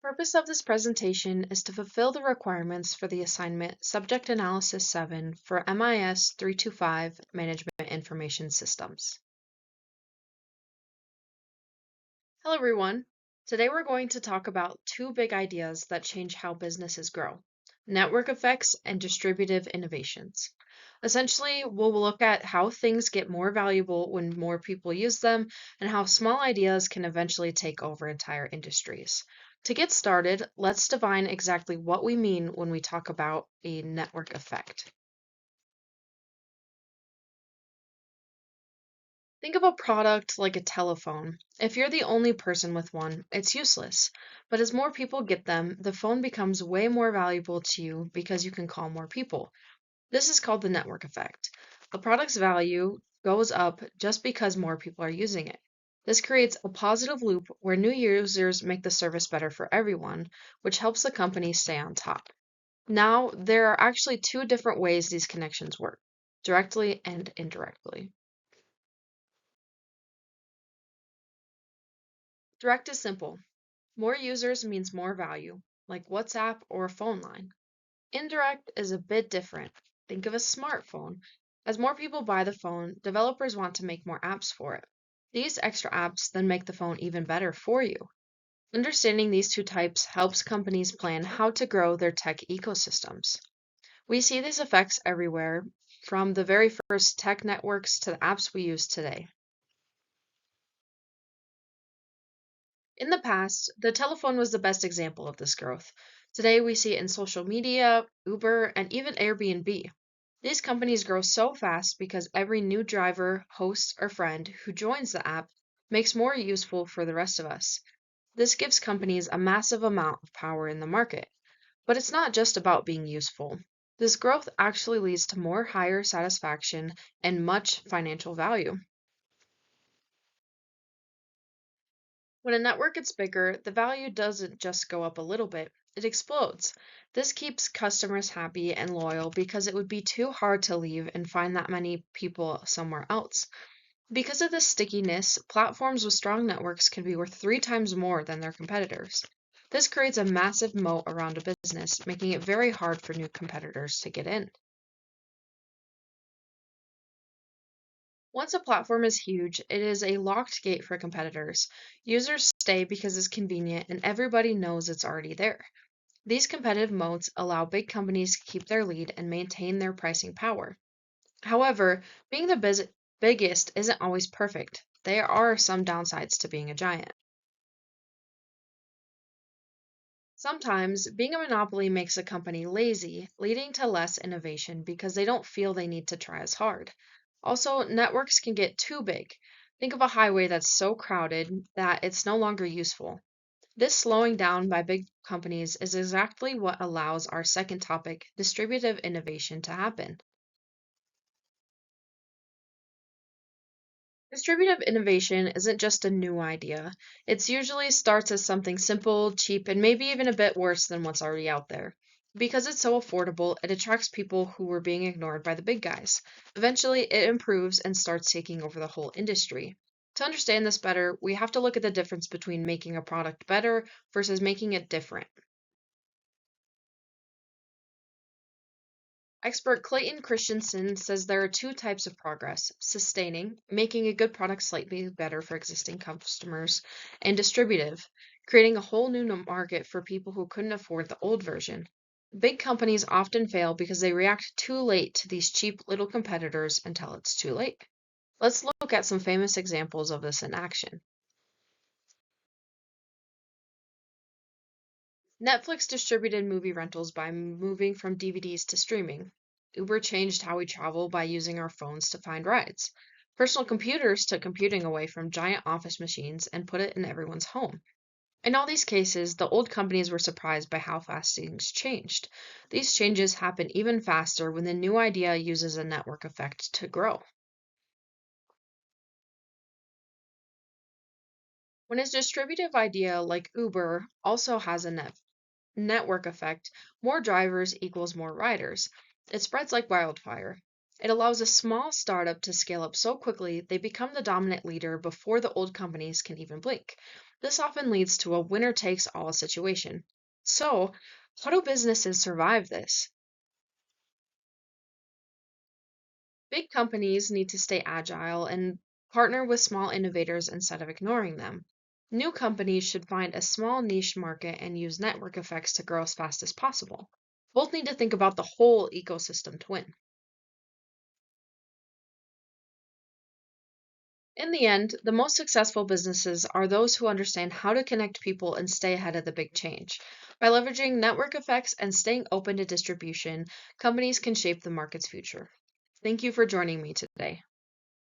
Purpose of this presentation is to fulfill the requirements for the assignment Subject Analysis 7 for MIS 325 Management Information Systems. Hello everyone. Today we're going to talk about two big ideas that change how businesses grow: network effects and distributive innovations. Essentially, we'll look at how things get more valuable when more people use them and how small ideas can eventually take over entire industries. To get started, let's define exactly what we mean when we talk about a network effect. Think of a product like a telephone. If you're the only person with one, it's useless. But as more people get them, the phone becomes way more valuable to you because you can call more people. This is called the network effect. The product's value goes up just because more people are using it. This creates a positive loop where new users make the service better for everyone, which helps the company stay on top. Now, there are actually two different ways these connections work: directly and indirectly. Direct is simple. More users means more value, like WhatsApp or a phone line. Indirect is a bit different. Think of a smartphone. As more people buy the phone, developers want to make more apps for it. These extra apps then make the phone even better for you. Understanding these two types helps companies plan how to grow their tech ecosystems. We see these effects everywhere, from the very first tech networks to the apps we use today. In the past, the telephone was the best example of this growth. Today, we see it in social media, Uber, and even Airbnb. These companies grow so fast because every new driver, host, or friend who joins the app makes more useful for the rest of us. This gives companies a massive amount of power in the market. But it's not just about being useful. This growth actually leads to more higher satisfaction and much financial value. When a network gets bigger, the value doesn't just go up a little bit, it explodes. This keeps customers happy and loyal because it would be too hard to leave and find that many people somewhere else. Because of this stickiness, platforms with strong networks can be worth 3 times more than their competitors. This creates a massive moat around a business, making it very hard for new competitors to get in. Once a platform is huge, it is a locked gate for competitors. Users stay because it's convenient and everybody knows it's already there. These competitive moats allow big companies to keep their lead and maintain their pricing power. However, being the biggest isn't always perfect. There are some downsides to being a giant. Sometimes, being a monopoly makes a company lazy, leading to less innovation because they don't feel they need to try as hard. Also, networks can get too big. Think of a highway that's so crowded that it's no longer useful. This slowing down by big companies is exactly what allows our second topic, distributive innovation, to happen. Distributive innovation isn't just a new idea. It usually starts as something simple, cheap, and maybe even a bit worse than what's already out there. Because it's so affordable, it attracts people who were being ignored by the big guys. Eventually, it improves and starts taking over the whole industry. To understand this better, we have to look at the difference between making a product better versus making it different. Expert Clayton Christensen says there are two types of progress: sustaining, making a good product slightly better for existing customers, and distributive, creating a whole new market for people who couldn't afford the old version. Big companies often fail because they react too late to these cheap little competitors until it's too late. Let's look at some famous examples of this in action. Netflix distributed movie rentals by moving from DVDs to streaming. Uber changed how we travel by using our phones to find rides. Personal computers took computing away from giant office machines and put it in everyone's home. In all these cases, the old companies were surprised by how fast things changed. These changes happen even faster when the new idea uses a network effect to grow. When a distributive idea like Uber also has a network effect, more drivers equals more riders. It spreads like wildfire. It allows a small startup to scale up so quickly they become the dominant leader before the old companies can even blink. This often leads to a winner takes all situation. So, how do businesses survive this? Big companies need to stay agile and partner with small innovators instead of ignoring them. New companies should find a small niche market and use network effects to grow as fast as possible. Both need to think about the whole ecosystem to win. In the end, the most successful businesses are those who understand how to connect people and stay ahead of the big change. By leveraging network effects and staying open to distribution, companies can shape the market's future. Thank you for joining me today.